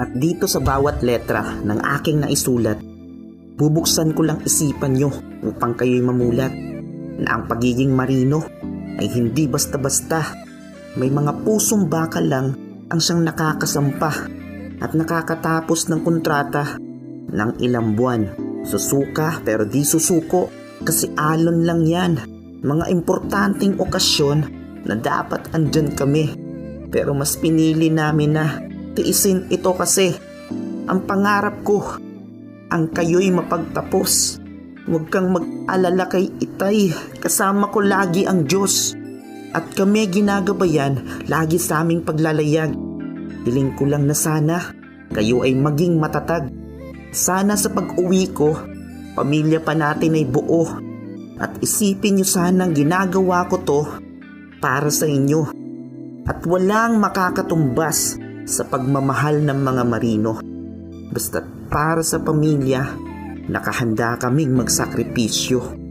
At dito sa bawat letra ng aking naisulat, bubuksan ko lang isipan nyo upang kayo'y mamulat na ang pagiging marino ay hindi basta-basta. May mga pusong bakal lang ang siyang nakakasampa at nakakatapos ng kontrata ng ilang buwan. Susuka pero di susuko kasi alon lang yan. Mga importanteng okasyon na dapat andyan kami. Pero mas pinili namin na tiisin ito kasi ang pangarap ko, ang kayo'y mapagtapos. Huwag kang mag-alala kay Itay, kasama ko lagi ang Diyos. At kami ginagabayan lagi sa aming paglalayag. Hiling ko lang na sana kayo ay maging matatag. Sana sa pag-uwi ko, pamilya pa natin ay buo. At isipin nyo sanang ginagawa ko to para sa inyo. At walang makakatumbas sa pagmamahal ng mga marino. Basta para sa pamilya, nakahanda kaming magsakripisyo.